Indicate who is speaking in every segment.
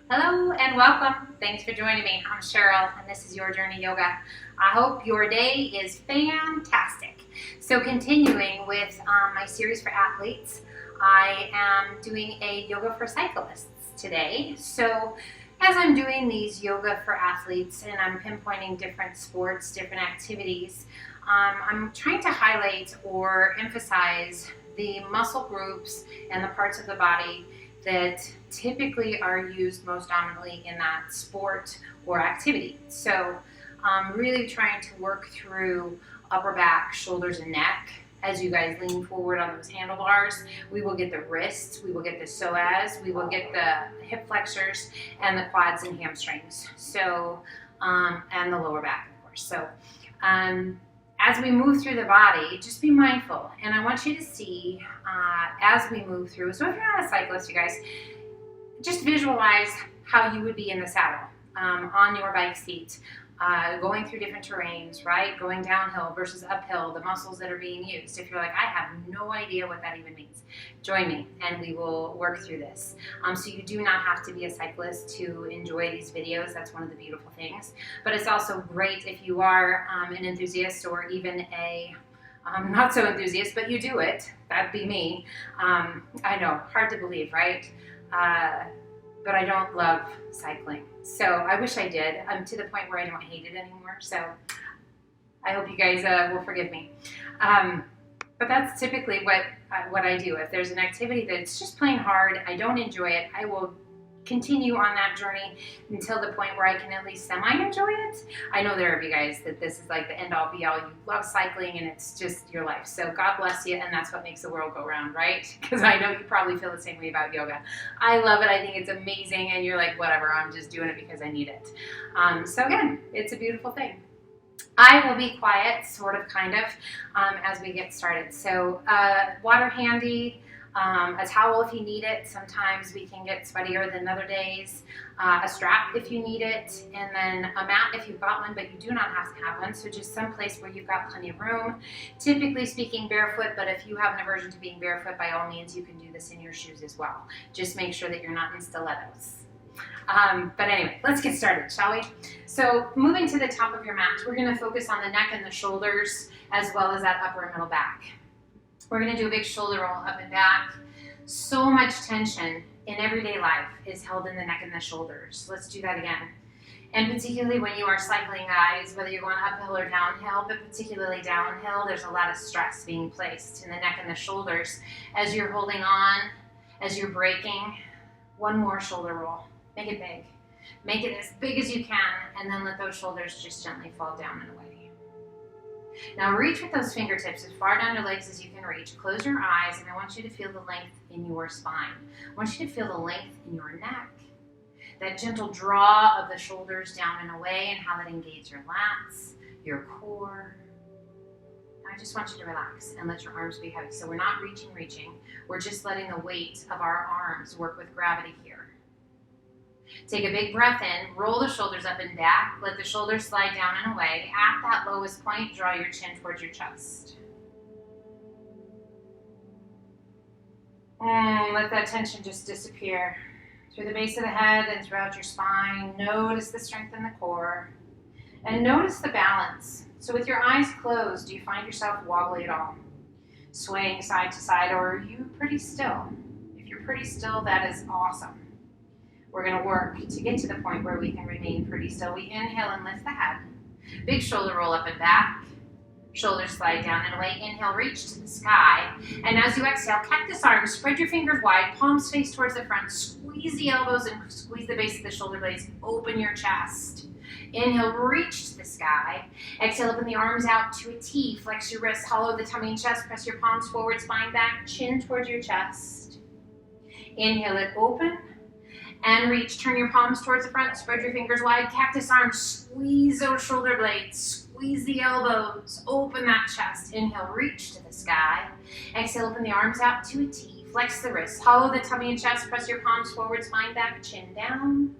Speaker 1: Hello and welcome. Thanks for joining me. I'm Cheryl and this is Your Journey Yoga. I hope your day is fantastic. So continuing with my series for athletes, I am doing a yoga for cyclists today. So as I'm doing these yoga for athletes and I'm pinpointing different sports, different activities, I'm trying to highlight or emphasize the muscle groups and the parts of the body that typically are used most dominantly in that sport or activity. So really trying to work through upper back, shoulders, and neck. As you guys lean forward on those handlebars, we will get the wrists, we will get the psoas, we will get the hip flexors, and the quads and hamstrings. So, and the lower back, of course. So, as we move through the body, just be mindful. And I want you to see as we move through. So if you're not a cyclist, you guys, just visualize how you would be in the saddle on your bike seat, going through different terrains, right? Going downhill versus uphill, the muscles that are being used. If you're like, I have no idea what that even means, join me and we will work through this. So you do not have to be a cyclist to enjoy these videos. That's one of the beautiful things. But it's also great if you are an enthusiast or even a not so enthusiast, but you do it. That'd be me. I know, hard to believe, right? But I don't love cycling. So I wish I did. I'm to the point where I don't hate it anymore. So I hope you guys will forgive me. But that's typically what I do. If there's an activity that's just plain hard, I don't enjoy it, I will continue on that journey until the point where I can at least semi-enjoy it. I know there are you guys that this is like the end-all be-all. You love cycling and it's just your life. So God bless you, and that's what makes the world go round, right? Because I know you probably feel the same way about yoga. I love it. I think it's amazing, and you're like, whatever, I'm just doing it because I need it. So again, it's a beautiful thing. I will be quiet, sort of, kind of, as we get started. So water handy. A towel if you need it. Sometimes we can get sweatier than other days. A strap if you need it, and then a mat if you've got one, but you do not have to have one. So just some place where you've got plenty of room. Typically speaking barefoot, but if you have an aversion to being barefoot, by all means you can do this in your shoes as well. Just make sure that you're not in stilettos. But anyway, let's get started, shall we? So moving to the top of your mat, we're going to focus on the neck and the shoulders as well as that upper and middle back. We're going to do a big shoulder roll up and back. So much tension in everyday life is held in the neck and the shoulders. Let's do that again. And particularly when you are cycling, guys, whether you're going uphill or downhill, but particularly downhill, there's a lot of stress being placed in the neck and the shoulders as you're holding on, as you're braking. One more shoulder roll. Make it big. Make it as big as you can, and then let those shoulders just gently fall down and away. Now reach with those fingertips as far down your legs as you can reach. Close your eyes, and I want you to feel the length in your spine. I want you to feel the length in your neck, that gentle draw of the shoulders down and away, and how that engages your lats, your core. I just want you to relax and let your arms be heavy. So we're not reaching. We're just letting the weight of our arms work with gravity here. Take a big breath in, roll the shoulders up and back, let the shoulders slide down and away. At that lowest point, draw your chin towards your chest. And let that tension just disappear through the base of the head and throughout your spine. Notice the strength in the core. And notice the balance. So with your eyes closed, do you find yourself wobbly at all? Swaying side to side, or are you pretty still? If you're pretty still, that is awesome. We're going to work to get to the point where we can remain pretty still. We inhale and lift the head. Big shoulder roll up and back. Shoulders slide down and away. Inhale, reach to the sky. And as you exhale, cactus arms, spread your fingers wide, palms face towards the front. Squeeze the elbows and squeeze the base of the shoulder blades. Open your chest. Inhale, reach to the sky. Exhale, open the arms out to a T. Flex your wrists, hollow the tummy and chest. Press your palms forward, spine back, chin towards your chest. Inhale it, open. And reach, turn your palms towards the front, spread your fingers wide, cactus arms, squeeze those shoulder blades, squeeze the elbows, open that chest. Inhale, reach to the sky. Exhale, open the arms out to a T, flex the wrists, hollow the tummy and chest, press your palms forward, spine back, chin down.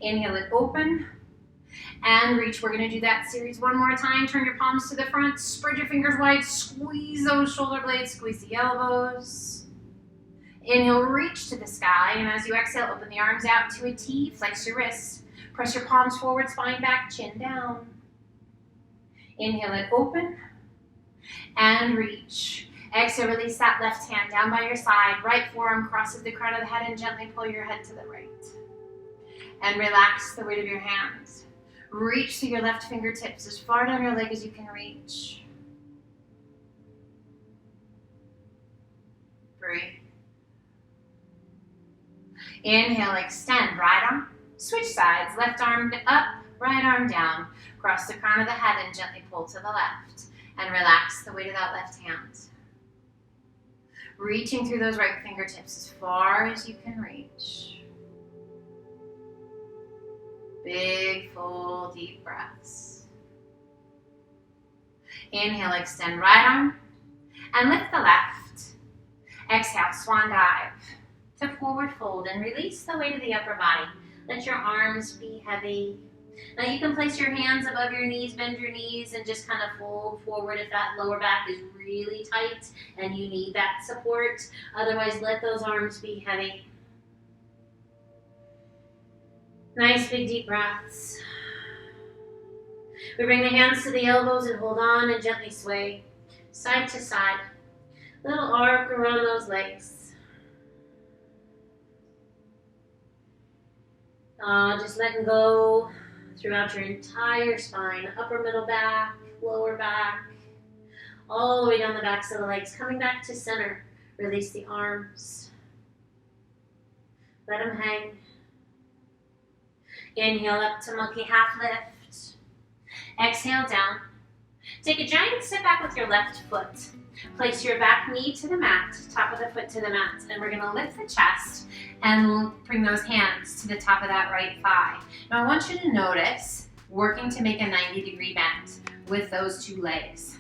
Speaker 1: Inhale it, open, and reach. We're gonna do that series one more time. Turn your palms to the front, spread your fingers wide, squeeze those shoulder blades, squeeze the elbows. Inhale, reach to the sky, and as you exhale, open the arms out to a T, flex your wrists. Press your palms forward, spine back, chin down. Inhale and open, and reach. Exhale, release that left hand down by your side. Right forearm crosses the crown of the head and gently pull your head to the right. And relax the weight of your hands. Reach through your left fingertips as far down your leg as you can reach. Breathe. Inhale, extend, right arm. Switch sides, left arm up, right arm down. Cross the crown of the head and gently pull to the left. And relax the weight of that left hand. Reaching through those right fingertips as far as you can reach. Big, full, deep breaths. Inhale, extend right arm and lift the left. Exhale, swan dive to forward fold and release the weight of the upper body. Let your arms be heavy. Now you can place your hands above your knees, bend your knees, and just kind of fold forward if that lower back is really tight and you need that support. Otherwise, let those arms be heavy. Nice big deep breaths. We bring the hands to the elbows and hold on and gently sway side to side. Little arc around those legs. Just letting go throughout your entire spine, upper middle back, lower back, all the way down the backs of the legs, coming back to center. Release the arms. Let them hang. Inhale up to monkey half lift. Exhale down. Take a giant step back with your left foot. Place your back knee to the mat, top of the foot to the mat, and we're going to lift the chest and bring those hands to the top of that right thigh. Now I want you to notice working to make a 90-degree bend with those two legs.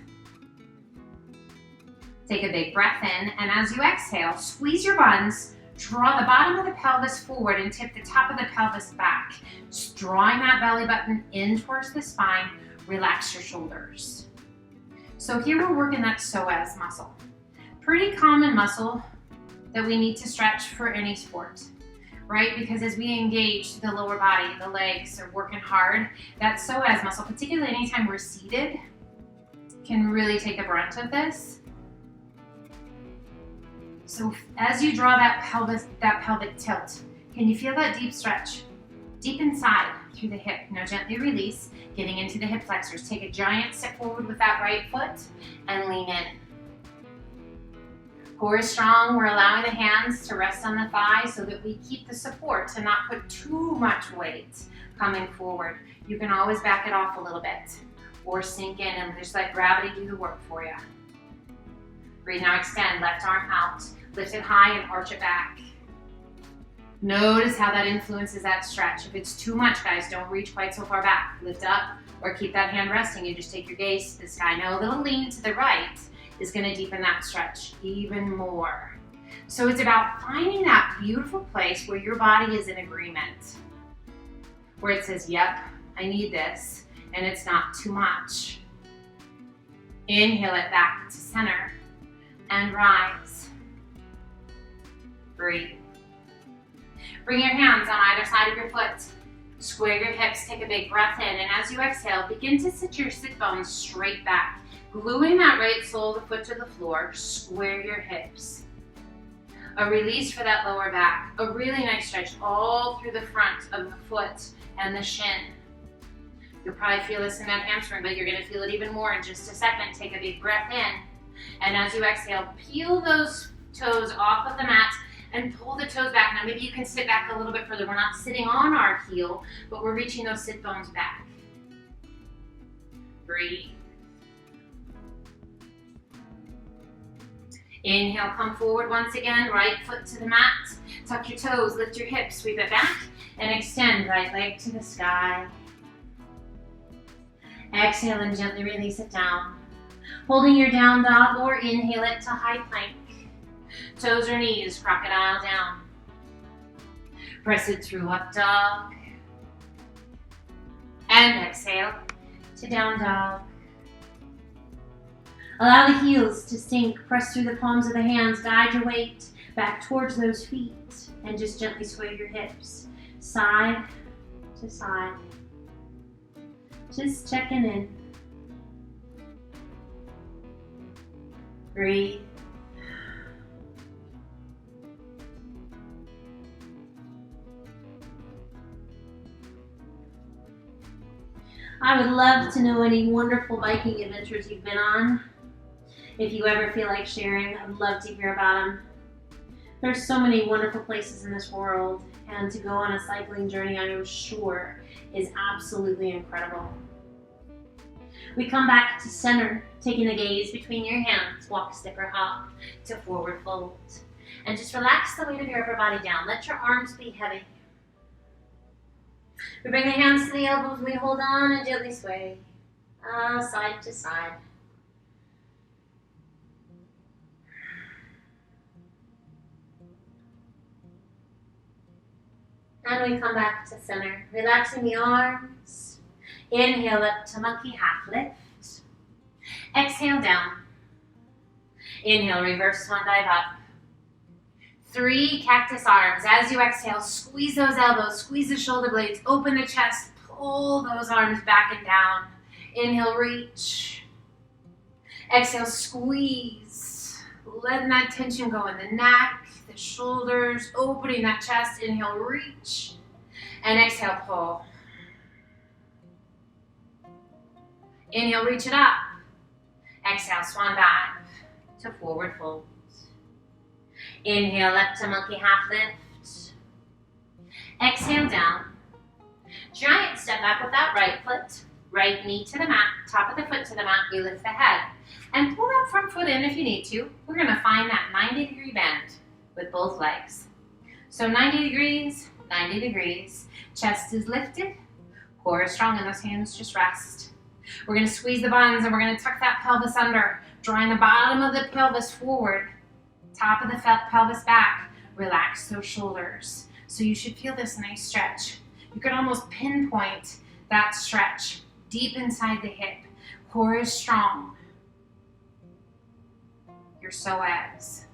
Speaker 1: Take a big breath in, and as you exhale, squeeze your buns, draw the bottom of the pelvis forward and tip the top of the pelvis back. Just drawing that belly button in towards the spine, relax your shoulders. So here we're working that psoas muscle. Pretty common muscle that we need to stretch for any sport, right? Because as we engage the lower body, the legs are working hard. That psoas muscle, particularly anytime we're seated, can really take the brunt of this. So as you draw that pelvic tilt, can you feel that deep stretch? Deep inside through the hip. Now gently release, getting into the hip flexors. Take a giant step forward with that right foot and lean in. Core is strong. We're allowing the hands to rest on the thighs so that we keep the support and not put too much weight coming forward. You can always back it off a little bit or sink in and just let gravity do the work for you. Breathe. Now extend, left arm out. Lift it high and arch it back. Notice how that influences that stretch. If it's too much, guys, don't reach quite so far back. Lift up or keep that hand resting and just take your gaze to the sky. Now a little lean to the right is going to deepen that stretch even more. So it's about finding that beautiful place where your body is in agreement, where it says, yep, I need this, and it's not too much. Inhale it back to center and rise. Breathe. Bring your hands on either side of your foot. Square your hips, take a big breath in, and as you exhale, begin to sit your sit bones straight back. Gluing that right sole of the foot to the floor, square your hips. A release for that lower back. A really nice stretch all through the front of the foot and the shin. You'll probably feel this in that hamstring, but you're going to feel it even more in just a second. Take a big breath in, and as you exhale, peel those toes off of the mat and pull the toes back. Now maybe you can sit back a little bit further. We're not sitting on our heel, but we're reaching those sit bones back. Breathe. Inhale, come forward once again, right foot to the mat. Tuck your toes, lift your hips, sweep it back, and extend right leg to the sky. Exhale and gently release it down. Holding your down dog or inhale it to high plank. Toes or knees, crocodile down. Press it through up dog. And exhale to down dog. Allow the heels to sink. Press through the palms of the hands. Guide your weight back towards those feet and just gently sway your hips side to side. Just checking in. Breathe. I would love to know any wonderful biking adventures you've been on. If you ever feel like sharing, I'd love to hear about them. There's so many wonderful places in this world, and to go on a cycling journey, I am sure, is absolutely incredible. We come back to center, taking the gaze between your hands, walk, step, or hop to forward fold. And just relax the weight of your upper body down. Let your arms be heavy. We bring the hands to the elbows, we hold on and gently sway, side to side. And we come back to center, relaxing the arms. Inhale up to monkey half lift. Exhale down. Inhale, reverse swan dive up. 3 cactus arms. As you exhale, squeeze those elbows, squeeze the shoulder blades, open the chest, pull those arms back and down. Inhale, reach. Exhale, squeeze. Letting that tension go in the neck, the shoulders, opening that chest. Inhale, reach. And exhale, pull. Inhale, reach it up. Exhale, swan dive to forward fold. Inhale up to monkey half lift. Exhale down. Giant step back with that right foot. Right knee to the mat, top of the foot to the mat. We lift the head. And pull that front foot in if you need to. We're going to find that 90-degree bend with both legs. So 90 degrees, 90 degrees. Chest is lifted. Core is strong and those hands just rest. We're going to squeeze the buns and we're going to tuck that pelvis under, drawing the bottom of the pelvis forward, top of the pelvis back. Relax those shoulders. So you should feel this nice stretch. You could almost pinpoint that stretch deep inside the hip. Core is strong. Your psoas.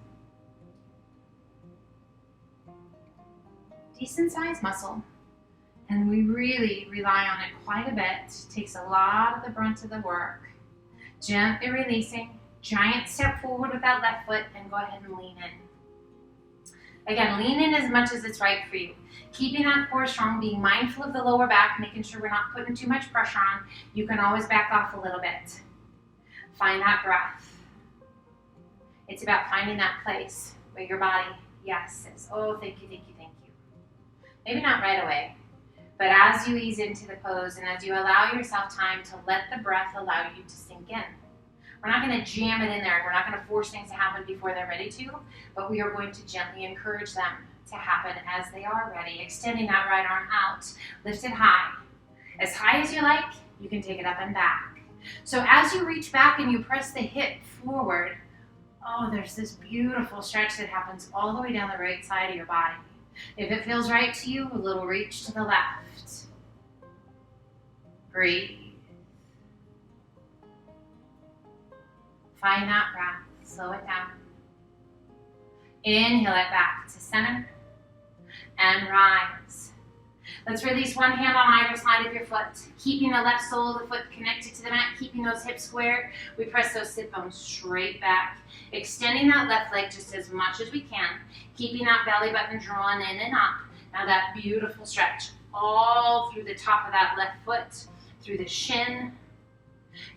Speaker 1: Decent sized muscle. And we really rely on it quite a bit. It takes a lot of the brunt of the work. Gently releasing. Giant step forward with that left foot and go ahead and lean in. Again, lean in as much as it's right for you. Keeping that core strong, being mindful of the lower back, making sure we're not putting too much pressure on. You can always back off a little bit. Find that breath. It's about finding that place where your body, yes, says, oh, thank you, thank you, thank you. Maybe not right away, but as you ease into the pose and as you allow yourself time to let the breath allow you to sink in. We're not going to jam it in there and we're not going to force things to happen before they're ready to, but we are going to gently encourage them to happen as they are ready. Extending that right arm out, lift it high. As high as you like, you can take it up and back. So as you reach back and you press the hip forward, oh, there's this beautiful stretch that happens all the way down the right side of your body. If it feels right to you, a little reach to the left. Breathe. Find that breath. Slow it down. Inhale it back to center. And rise. Let's release one hand on either side of your foot. Keeping the left sole of the foot connected to the mat. Keeping those hips square. We press those sit bones straight back. Extending that left leg just as much as we can. Keeping that belly button drawn in and up. Now that beautiful stretch. All through the top of that left foot. Through the shin.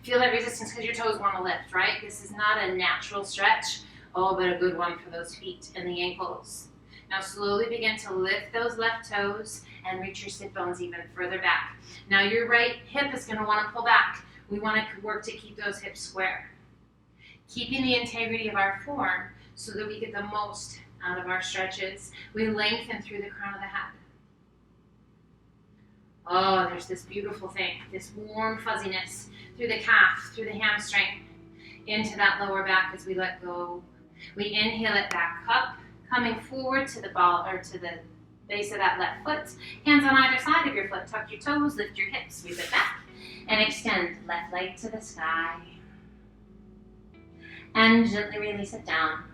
Speaker 1: Feel that resistance because your toes want to lift, right? This is not a natural stretch. Oh, but a good one for those feet and the ankles. Now slowly begin to lift those left toes and reach your sit bones even further back. Now your right hip is going to want to pull back. We want to work to keep those hips square. Keeping the integrity of our form so that we get the most out of our stretches. We lengthen through the crown of the head. Oh, there's this beautiful thing, this warm fuzziness through the calf, through the hamstring, into that lower back as we let go. We inhale it back up, coming forward to the ball or to the base of that left foot. Hands on either side of your foot. Tuck your toes, lift your hips, sweep it back, and extend left leg to the sky. And gently release it down.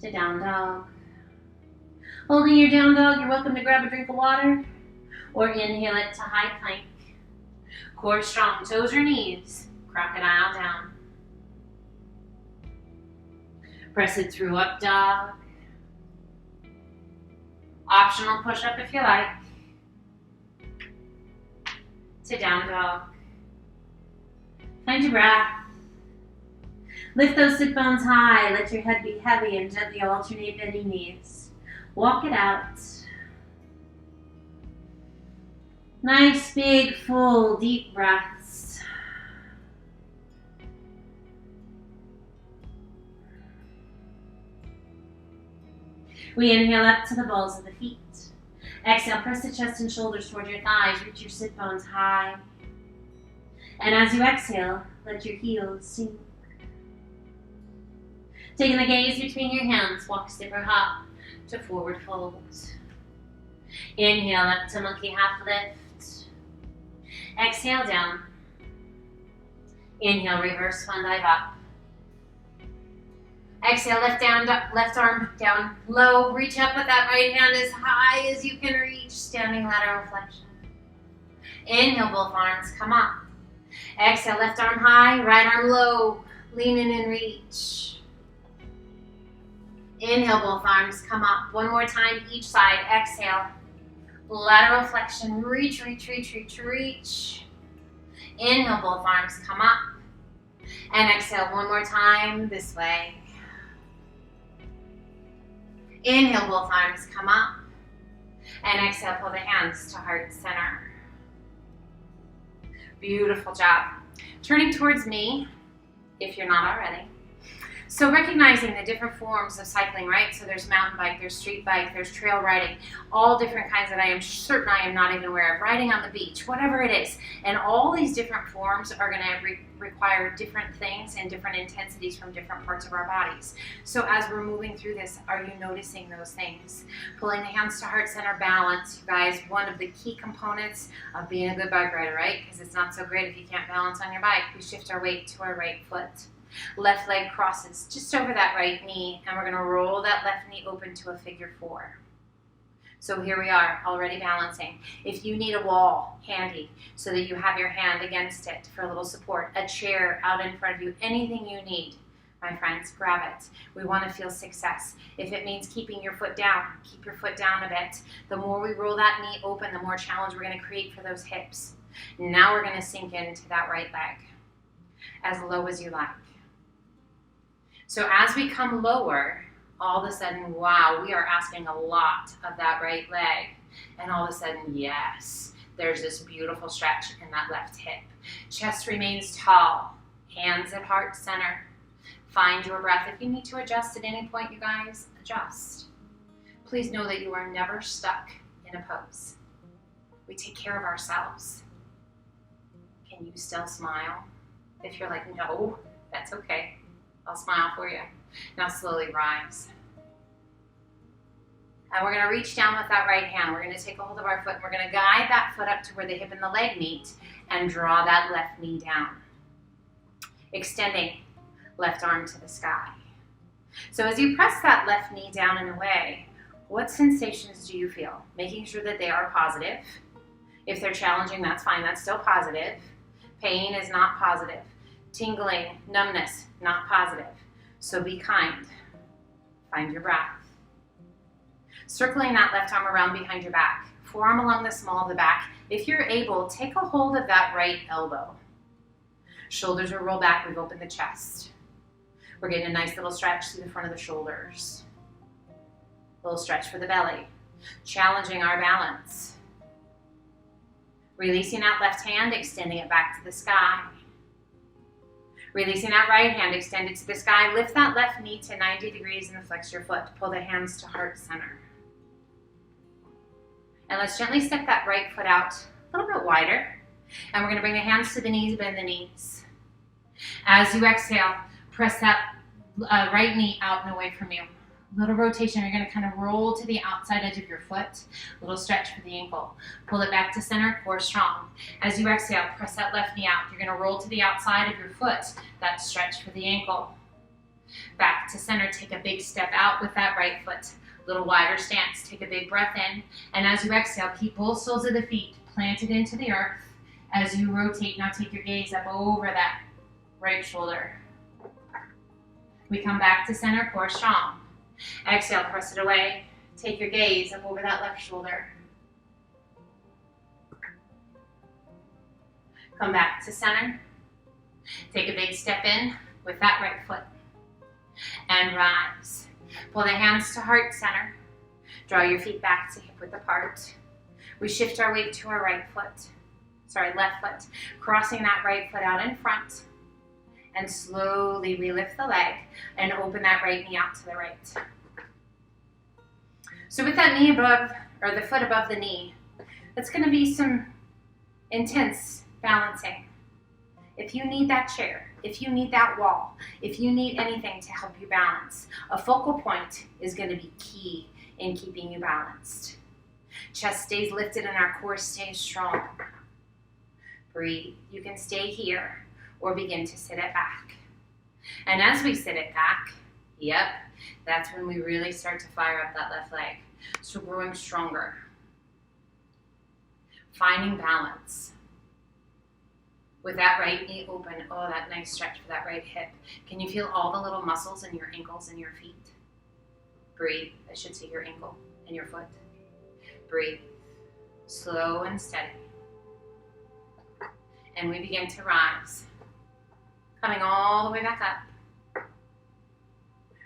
Speaker 1: to down dog. Holding your down dog, you're welcome to grab a drink of water or inhale it to high plank. Core strong, toes or knees, crocodile down. Press it through up dog. Optional push up if you like. To down dog. Find your breath. Lift those sit bones high. Let your head be heavy and gently alternate bending knees. Walk it out. Nice, big, full, deep breaths. We inhale up to the balls of the feet. Exhale, press the chest and shoulders toward your thighs. Reach your sit bones high. And as you exhale, let your heels sink. Taking the gaze between your hands, walk, step, or hop to forward fold. Inhale up to monkey half lift. Exhale down. Inhale, reverse one dive up. Exhale, left arm down low. Reach up with that right hand as high as you can reach, standing lateral flexion. Inhale, both arms come up. Exhale, left arm high, right arm low. Lean in and reach. Inhale, both arms come up. One more time, each side. Exhale, lateral flexion. Reach, reach, reach, reach, reach. Inhale, both arms come up. And exhale, one more time, this way. Inhale, both arms come up. And exhale, pull the hands to heart center. Beautiful job. Turning towards me, if you're not already. So recognizing the different forms of cycling, right? So there's mountain bike, there's street bike, there's trail riding, all different kinds that I am certain I am not even aware of, riding on the beach, whatever it is. And all these different forms are going to require different things and different intensities from different parts of our bodies. So as we're moving through this, are you noticing those things? Pulling the hands to heart center, balance, you guys, one of the key components of being a good bike rider, right? Because it's not so great if you can't balance on your bike. We shift our weight to our right foot. Left leg crosses just over that right knee, and we're going to roll that left knee open to a figure four. So here we are, already balancing. If you need a wall handy so that you have your hand against it for a little support, a chair out in front of you, anything you need, my friends, grab it. We want to feel success. If it means keeping your foot down, keep your foot down a bit. The more we roll that knee open, the more challenge we're going to create for those hips. Now we're going to sink into that right leg as low as you like. So as we come lower, all of a sudden, wow, we are asking a lot of that right leg. And all of a sudden, yes, there's this beautiful stretch in that left hip. Chest remains tall, hands at heart center. Find your breath. If you need to adjust at any point, you guys, adjust. Please know that you are never stuck in a pose. We take care of ourselves. Can you still smile? If you're like, no, that's okay. I'll smile for you. Now slowly rise. And we're going to reach down with that right hand. We're going to take a hold of our foot and we're going to guide that foot up to where the hip and the leg meet and draw that left knee down. Extending left arm to the sky. So as you press that left knee down and away, what sensations do you feel? Making sure that they are positive. If they're challenging, that's fine. That's still positive. Pain is not positive. Tingling, numbness, not positive. So be kind. Find your breath. Circling that left arm around behind your back. Forearm along the small of the back. If you're able, take a hold of that right elbow. Shoulders are rolled back. We've opened the chest. We're getting a nice little stretch through the front of the shoulders. A little stretch for the belly. Challenging our balance. Releasing that left hand, extending it back to the sky. Releasing that right hand, extend it to the sky. Lift that left knee to 90 degrees and flex your foot. Pull the hands to heart center. And let's gently step that right foot out a little bit wider. And we're going to bring the hands to the knees, bend the knees. As you exhale, press that right knee out and away from you. Little rotation. You're going to kind of roll to the outside edge of your foot. Little stretch for the ankle. Pull it back to center, core strong. As you exhale, press that left knee out. You're going to roll to the outside of your foot. That stretch for the ankle. Back to center, take a big step out with that right foot. Little wider stance, take a big breath in. And as you exhale, keep both soles of the feet planted into the earth. As you rotate, now take your gaze up over that right shoulder. We come back to center, core strong. Exhale, press it away. Take your gaze up over that left shoulder. Come back to center. Take a big step in with that right foot. And rise. Pull the hands to heart center. Draw your feet back to hip width apart. We shift our weight to our left foot. Crossing that right foot out in front. And slowly we lift the leg and open that right knee out to the right. So with that knee above, or the foot above the knee, that's going to be some intense balancing. If you need that chair, if you need that wall, if you need anything to help you balance, a focal point is going to be key in keeping you balanced. Chest stays lifted and our core stays strong. Breathe. You can stay here or begin to sit it back. And as we sit it back, that's when we really start to fire up that left leg. So growing stronger. Finding balance. With that right knee open, oh, that nice stretch for that right hip. Can you feel all the little muscles in your ankles and your feet? Breathe. I should say your ankle and your foot. Breathe. Slow and steady. And we begin to rise. Coming all the way back up.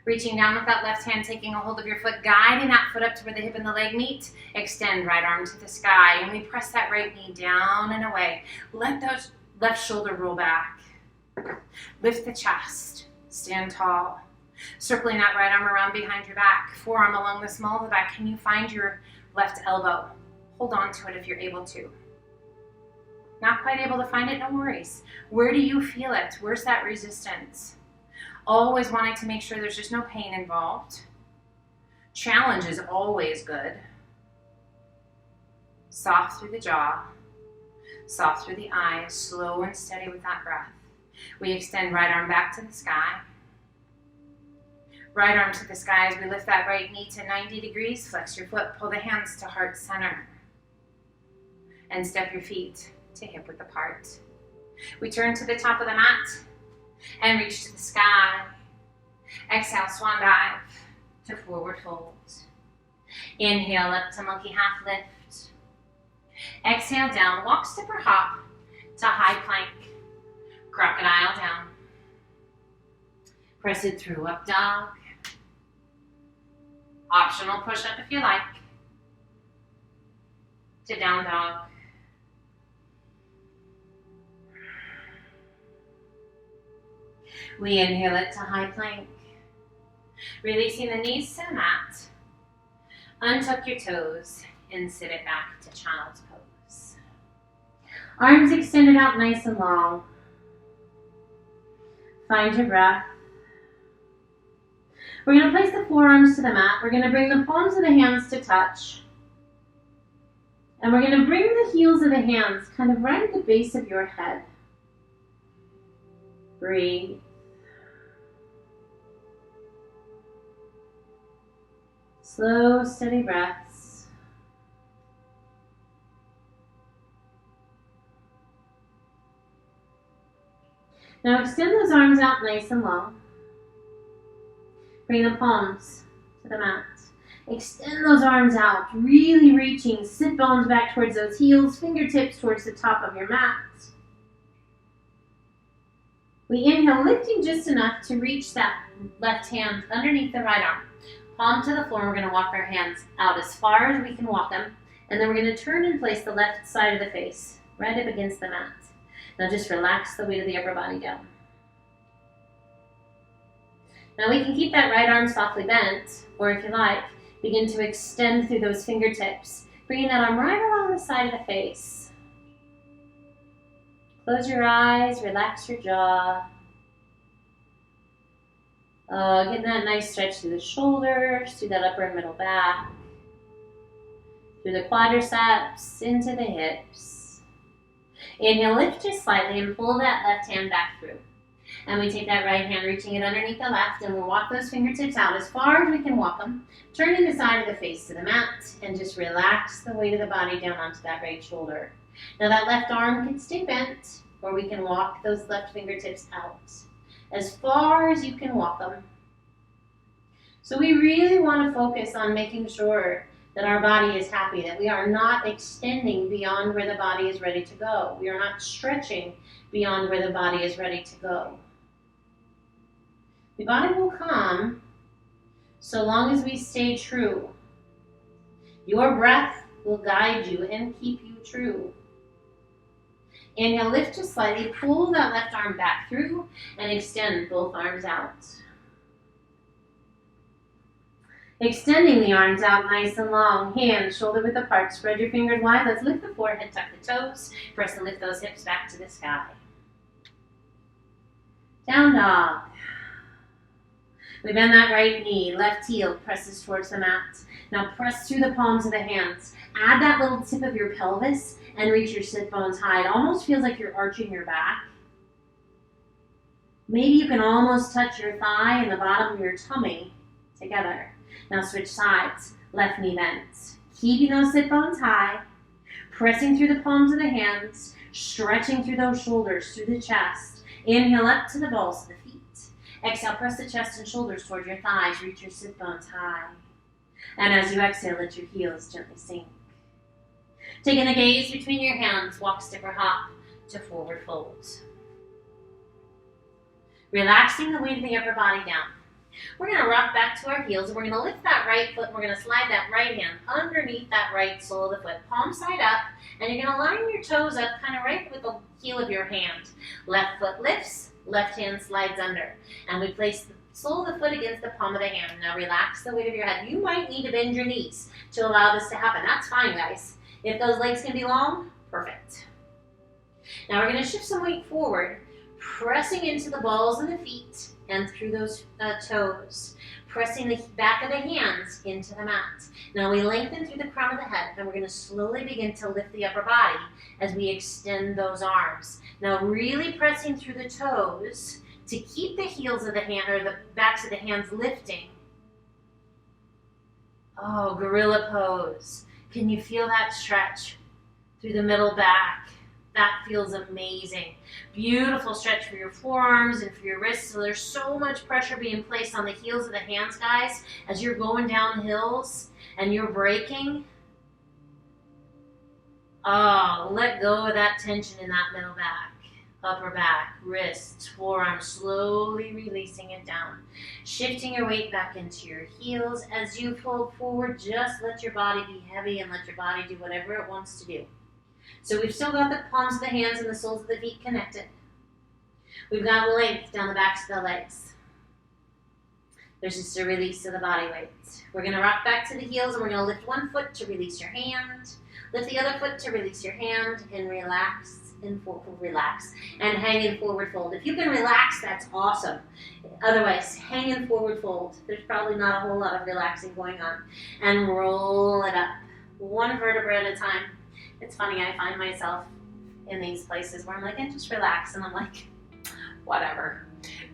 Speaker 1: Reaching down with that left hand, taking a hold of your foot, guiding that foot up to where the hip and the leg meet. Extend right arm to the sky. And we press that right knee down and away. Let those left shoulder roll back. Lift the chest. Stand tall. Circling that right arm around behind your back. Forearm along the small of the back. Can you find your left elbow? Hold on to it if you're able to. Not quite able to find it? No worries. Where do you feel it? Where's that resistance? Always wanting to make sure there's just no pain involved. Challenge is always good. Soft through the jaw. Soft through the eyes. Slow and steady with that breath. We extend right arm back to the sky. Right arm to the sky as we lift that right knee to 90 degrees. Flex your foot. Pull the hands to heart center. And step your feet to hip width apart. We turn to the top of the mat and reach to the sky. Exhale, swan dive to forward fold. Inhale up to monkey half lift. Exhale down, walk, step or hop to high plank. Crocodile down. Press it through, up dog. Optional push up if you like. To down dog. We inhale it to high plank. Releasing the knees to the mat. Untuck your toes and sit it back to child's pose. Arms extended out nice and long. Find your breath. We're going to place the forearms to the mat. We're going to bring the palms of the hands to touch. And we're going to bring the heels of the hands kind of right at the base of your head. Breathe. Slow, steady breaths. Now extend those arms out nice and long. Bring the palms to the mat. Extend those arms out, really reaching, sit bones back towards those heels, fingertips towards the top of your mat. We inhale, lifting just enough to reach that left hand underneath the right arm. Palm to the floor, we're going to walk our hands out as far as we can walk them. And then we're going to turn and place the left side of the face right up against the mat. Now just relax the weight of the upper body down. Now we can keep that right arm softly bent, or if you like, begin to extend through those fingertips, bringing that arm right along the side of the face. Close your eyes, relax your jaw. Getting that nice stretch through the shoulders, through that upper and middle back, through the quadriceps, into the hips. Inhale, lift just slightly and pull that left hand back through. And we take that right hand, reaching it underneath the left, and we'll walk those fingertips out as far as we can walk them, turning the side of the face to the mat, and just relax the weight of the body down onto that right shoulder. Now that left arm can stay bent, or we can walk those left fingertips out as far as you can walk them. So we really want to focus on making sure that our body is happy, that we are not extending beyond where the body is ready to go. We are not stretching beyond where the body is ready to go. The body will come so long as we stay true. Your breath will guide you and keep you true. Inhale, lift just slightly, pull that left arm back through and extend both arms out. Extending the arms out nice and long, hands shoulder width apart, spread your fingers wide. Let's lift the forehead, tuck the toes, press and lift those hips back to the sky. Down dog. We bend that right knee, left heel presses towards the mat. Now press through the palms of the hands. Add that little tip of your pelvis and reach your sit bones high. It almost feels like you're arching your back. Maybe you can almost touch your thigh and the bottom of your tummy together. Now switch sides, left knee bends. Keeping those sit bones high, pressing through the palms of the hands, stretching through those shoulders, through the chest. Inhale up to the balls of the feet. Exhale, press the chest and shoulders toward your thighs, reach your sit bones high. And as you exhale, let your heels gently sink. Taking the gaze between your hands, walk, step, or hop to forward fold. Relaxing the weight of the upper body down. We're going to rock back to our heels, and we're going to lift that right foot, and we're going to slide that right hand underneath that right sole of the foot, palm side up, and you're going to line your toes up kind of right with the heel of your hand. Left foot lifts, left hand slides under, and we place the sole of the foot against the palm of the hand. Now relax the weight of your head. You might need to bend your knees to allow this to happen. That's fine, guys. If those legs can be long, perfect. Now we're going to shift some weight forward, pressing into the balls of the feet and through those toes, pressing the back of the hands into the mat. Now we lengthen through the crown of the head, and we're going to slowly begin to lift the upper body as we extend those arms. Now really pressing through the toes to keep the heels of the hand or the backs of the hands lifting. Oh, gorilla pose. Can you feel that stretch through the middle back? That feels amazing. Beautiful stretch for your forearms and for your wrists. So there's so much pressure being placed on the heels of the hands, guys, as you're going down hills and you're braking. Oh, let go of that tension in that middle back, upper back, wrists, forearms, slowly releasing it down. Shifting your weight back into your heels. As you fold forward, just let your body be heavy and let your body do whatever it wants to do. So we've still got the palms of the hands and the soles of the feet connected. We've got length down the backs of the legs. There's just a release of the body weight. We're going to rock back to the heels, and we're going to lift one foot to release your hand. Lift the other foot to release your hand, and relax and relax. And hang in forward fold. If you can relax, that's awesome. Otherwise, hang in forward fold. There's probably not a whole lot of relaxing going on. And roll it up, one vertebra at a time. It's funny, I find myself in these places where I'm like, and just relax, and I'm like, whatever.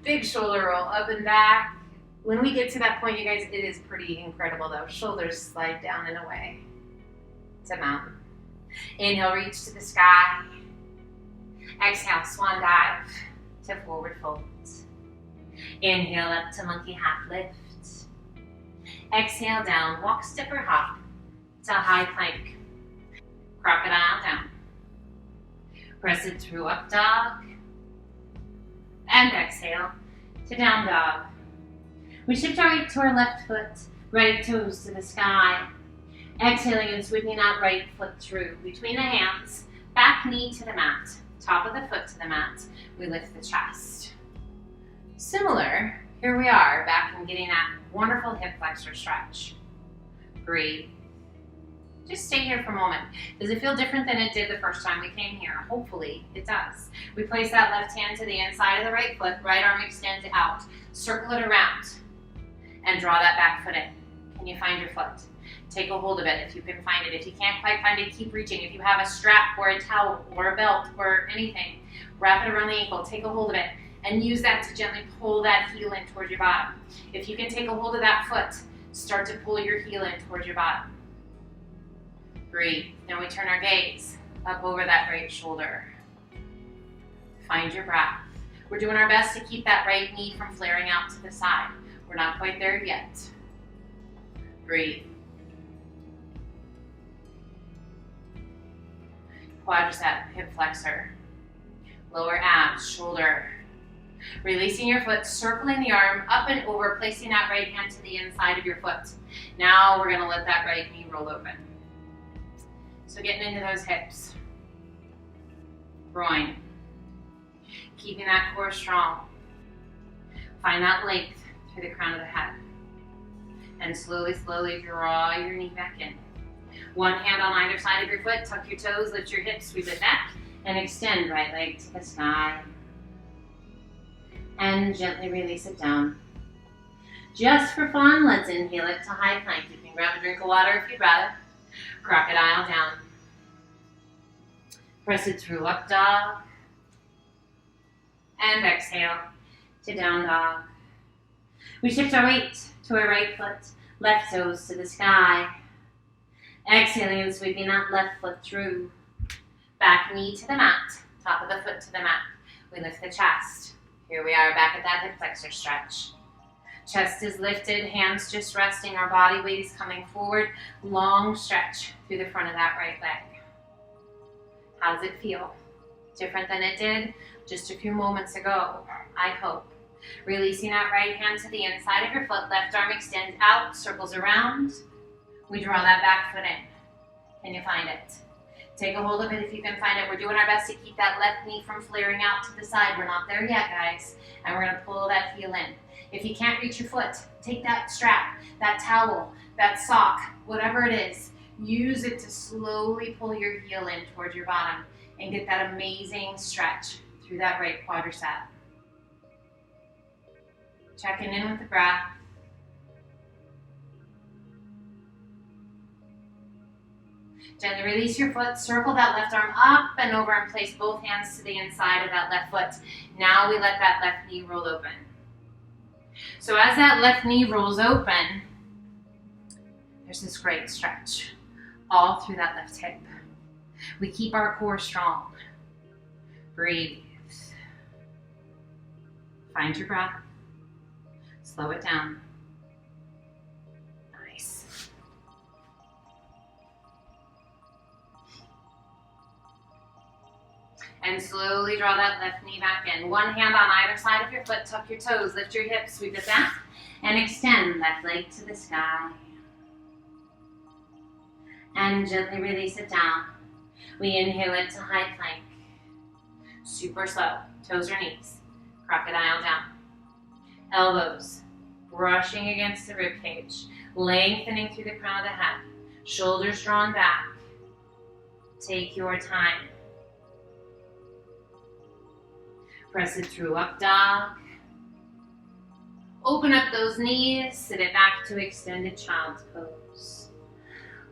Speaker 1: Big shoulder roll up and back. When we get to that point, you guys, it is pretty incredible though. Shoulders slide down and away to mountain. Inhale, reach to the sky. Exhale, swan dive to forward fold. Inhale up to monkey half lift. Exhale down, walk, step, or hop to high plank. Crocodile down. Press it through up dog. And exhale to down dog. We shift our weight to our left foot, right toes to the sky. Exhaling and sweeping that right foot through between the hands, back knee to the mat, top of the foot to the mat. We lift the chest. Similar, here we are, back and getting that wonderful hip flexor stretch. Breathe. Just stay here for a moment. Does it feel different than it did the first time we came here? Hopefully it does. We place that left hand to the inside of the right foot, right arm extends out. Circle it around and draw that back foot in. Can you find your foot? Take a hold of it if you can find it. If you can't quite find it, keep reaching. If you have a strap or a towel or a belt or anything, wrap it around the ankle, take a hold of it, and use that to gently pull that heel in towards your bottom. If you can take a hold of that foot, start to pull your heel in towards your bottom. Breathe. Now we turn our gaze up over that right shoulder. Find your breath. We're doing our best to keep that right knee from flaring out to the side. We're not quite there yet. Breathe. Quadricep, hip flexor. Lower abs, shoulder. Releasing your foot, circling the arm up and over, placing that right hand to the inside of your foot. Now we're going to let that right knee roll open. So getting into those hips. Groin. Keeping that core strong. Find that length through the crown of the head. And slowly, slowly draw your knee back in. One hand on either side of your foot, tuck your toes, lift your hips, sweep it back, and extend right leg to the sky. And gently release it down. Just for fun, let's inhale it to high plank. You can grab a drink of water if you'd rather. Crocodile down. Press it through up dog. And exhale to down dog. We shift our weight to our right foot, left toes to the sky. Exhaling and sweeping that left foot through. Back knee to the mat, top of the foot to the mat. We lift the chest. Here we are back at that hip flexor stretch. Chest is lifted, hands just resting, our body weight is coming forward. Long stretch through the front of that right leg. How does it feel? Different than it did just a few moments ago, I hope. Releasing that right hand to the inside of your foot, left arm extends out, circles around. We draw that back foot in. Can you find it? Take a hold of it if you can find it. We're doing our best to keep that left knee from flaring out to the side. We're not there yet, guys. And we're gonna pull that heel in. If you can't reach your foot, take that strap, that towel, that sock, whatever it is, use it to slowly pull your heel in towards your bottom and get that amazing stretch through that right quadricep. Checking in with the breath. Gently release your foot, circle that left arm up and over and place both hands to the inside of that left foot. Now we let that left knee roll open. So as that left knee rolls open, there's this great stretch all through that left hip. We keep our core strong. Breathe. Find your breath. Slow it down. Nice. And slowly draw that left knee back in. One hand on either side of your foot, tuck your toes, lift your hips, sweep it back, and extend left leg to the sky. And gently release it down. We inhale it to high plank. Super slow. Toes or knees. Crocodile down. Elbows brushing against the rib cage. Lengthening through the crown of the head. Shoulders drawn back. Take your time. Press it through up dog. Open up those knees. Sit it back to extended child's pose.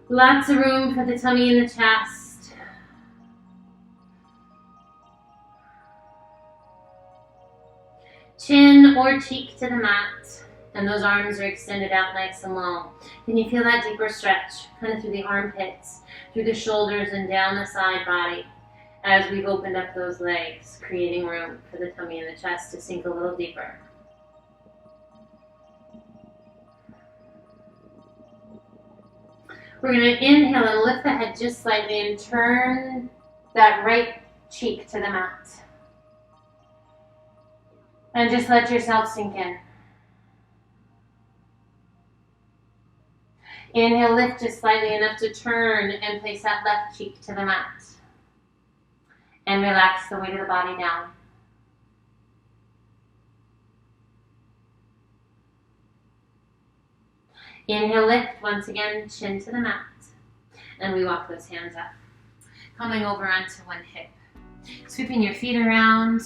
Speaker 1: Lots of room for the tummy and the chest. Chin or cheek to the mat. And those arms are extended out nice and long. Can you feel that deeper stretch? Kind of through the armpits, through the shoulders and down the side body. As we've opened up those legs, creating room for the tummy and the chest to sink a little deeper. We're going to inhale and lift the head just slightly and turn that right cheek to the mat. And just let yourself sink in. Inhale, lift just slightly enough to turn and place that left cheek to the mat. And relax the weight of the body down. Inhale, lift once again, chin to the mat. And we walk those hands up. Coming over onto one hip. Sweeping your feet around.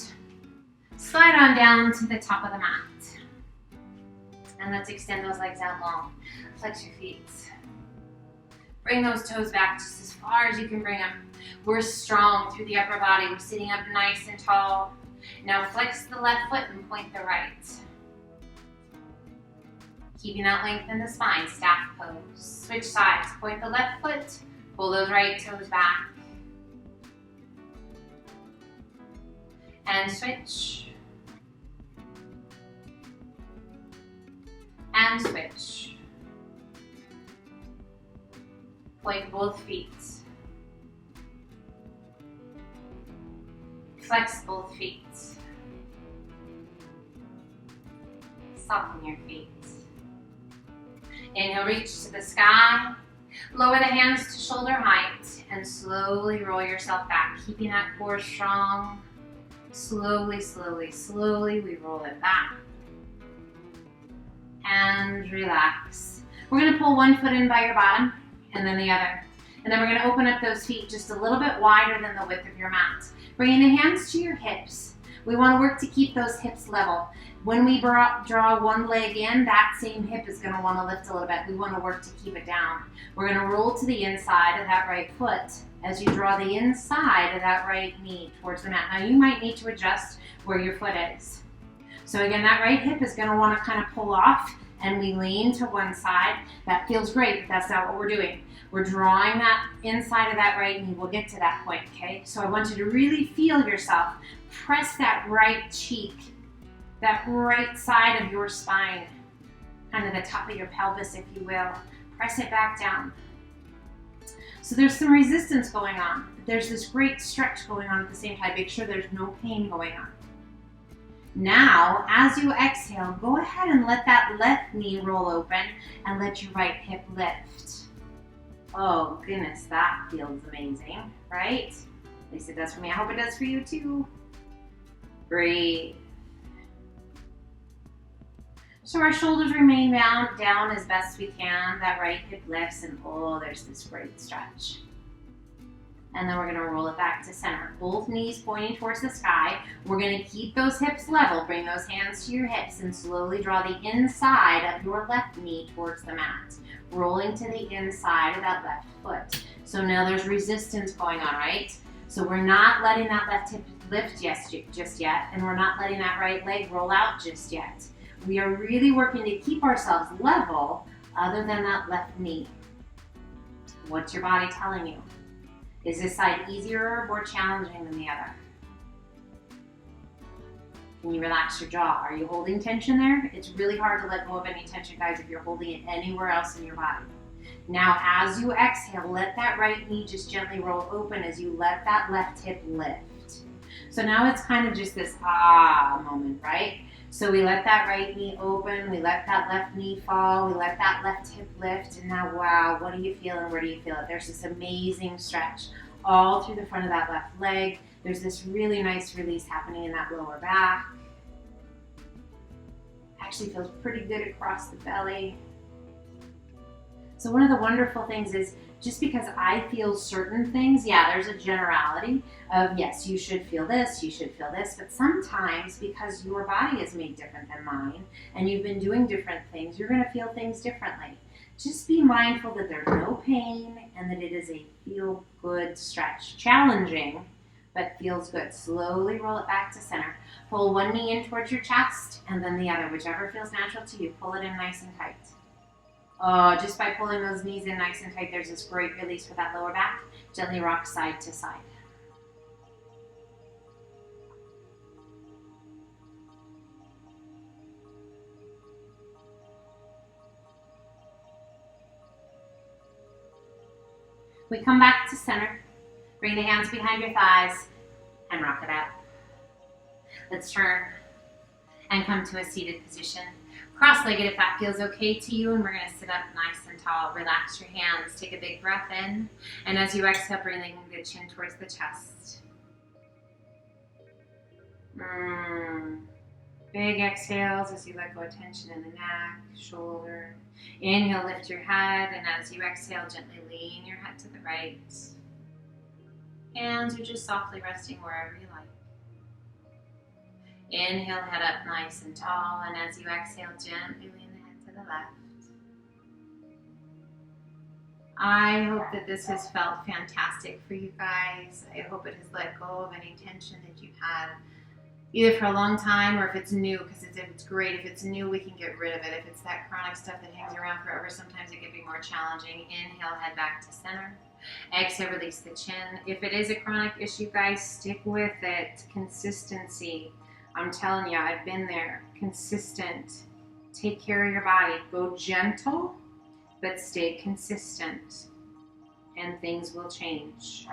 Speaker 1: Slide on down to the top of the mat. And let's extend those legs out long. Flex your feet. Bring those toes back just as far as you can bring them. We're strong through the upper body. We're sitting up nice and tall. Now flex the left foot and point the right. Keeping that length in the spine, staff pose. Switch sides, point the left foot, pull those right toes back. And switch. And switch. Point both feet. Flex both feet. Soften your feet. Inhale, reach to the sky. Lower the hands to shoulder height and slowly roll yourself back, keeping that core strong. Slowly, slowly, slowly, we roll it back. And relax. We're going to pull one foot in by your bottom and then the other. And then we're going to open up those feet just a little bit wider than the width of your mat. Bringing the hands to your hips. We want to work to keep those hips level. When we draw one leg in, that same hip is going to want to lift a little bit. We want to work to keep it down. We're going to roll to the inside of that right foot as you draw the inside of that right knee towards the mat. Now you might need to adjust where your foot is. So again, that right hip is going to want to kind of pull off and we lean to one side. That feels great, but that's not what we're doing. We're drawing that inside of that right knee. We'll get to that point, okay? So I want you to really feel yourself. Press that right cheek, that right side of your spine, kind of the top of your pelvis, if you will. Press it back down. So there's some resistance going on, but there's this great stretch going on at the same time. Make sure there's no pain going on. Now, as you exhale, go ahead and let that left knee roll open and let your right hip lift. Oh goodness, that feels amazing, right? At least it does for me. I hope it does for you too. Breathe. So our shoulders remain down as best we can. That right hip lifts and oh, there's this great stretch. And then we're going to roll it back to center. Both knees pointing towards the sky. We're going to keep those hips level. Bring those hands to your hips and slowly draw the inside of your left knee towards the mat. Rolling to the inside of that left foot. So now there's resistance going on, right? So we're not letting that left hip lift just yet, and we're not letting that right leg roll out just yet. We are really working to keep ourselves level other than that left knee. What's your body telling you? Is this side easier or more challenging than the other? Can you relax your jaw? Are you holding tension there? It's really hard to let go of any tension, guys, if you're holding it anywhere else in your body. Now, as you exhale, let that right knee just gently roll open as you let that left hip lift. So now it's kind of just this moment, right? So we let that right knee open, we let that left knee fall, we let that left hip lift, and now, wow, what do you feel and where do you feel it? There's this amazing stretch all through the front of that left leg. There's this really nice release happening in that lower back. Actually feels pretty good across the belly. So one of the wonderful things is just because I feel certain things, yeah, there's a generality of yes, you should feel this, but sometimes because your body is made different than mine and you've been doing different things, you're going to feel things differently. Just be mindful that there's no pain and that it is a feel-good stretch. Challenging, but feels good. Slowly roll it back to center. Pull one knee in towards your chest and then the other, whichever feels natural to you. Pull it in nice and tight. Oh, just by pulling those knees in nice and tight, there's this great release for that lower back. Gently rock side to side. We come back to center. Bring the hands behind your thighs and rock it out. Let's turn and come to a seated position. Cross-legged if that feels okay to you, and we're going to sit up nice and tall. Relax your hands. Take a big breath in, and as you exhale, bring the chin towards the chest. Big exhales as you let go of tension in the neck, shoulder. Inhale, lift your head, and as you exhale, gently lean your head to the right. Hands are just softly resting wherever you like. Inhale, head up nice and tall, and as you exhale, gently lean the head to the left. I hope that this has felt fantastic for you guys. I hope it has let go of any tension that you've had either for a long time or if it's new, because it's great. If it's new, we can get rid of it. If it's that chronic stuff that hangs around forever, sometimes it can be more challenging. Inhale, head back to center. Exhale, release the chin. If it is a chronic issue, guys, stick with it. Consistency. I'm telling you, I've been there. Consistent. Take care of your body. Go gentle, but stay consistent. And things will change.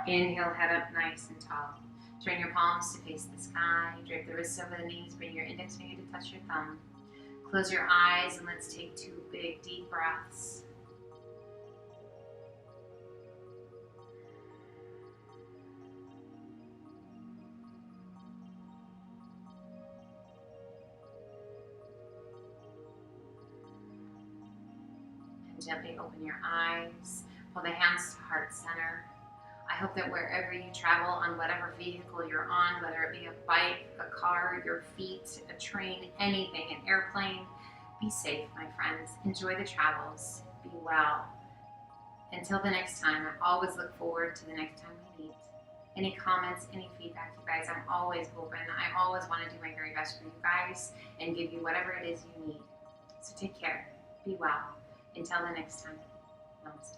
Speaker 1: Inhale, head up nice and tall. Turn your palms to face the sky. Drape the wrists over the knees. Bring your index finger to touch your thumb. Close your eyes and let's take 2 big deep breaths. And gently open your eyes. Pull the hands to heart center. I hope that wherever you travel, on whatever vehicle you're on, whether it be a bike, a car, your feet, a train, anything, an airplane, be safe, my friends. Enjoy the travels. Be well. Until the next time, I always look forward to the next time we meet. Any comments, any feedback, you guys, I'm always open. I always want to do my very best for you guys and give you whatever it is you need. So take care. Be well. Until the next time, namaste.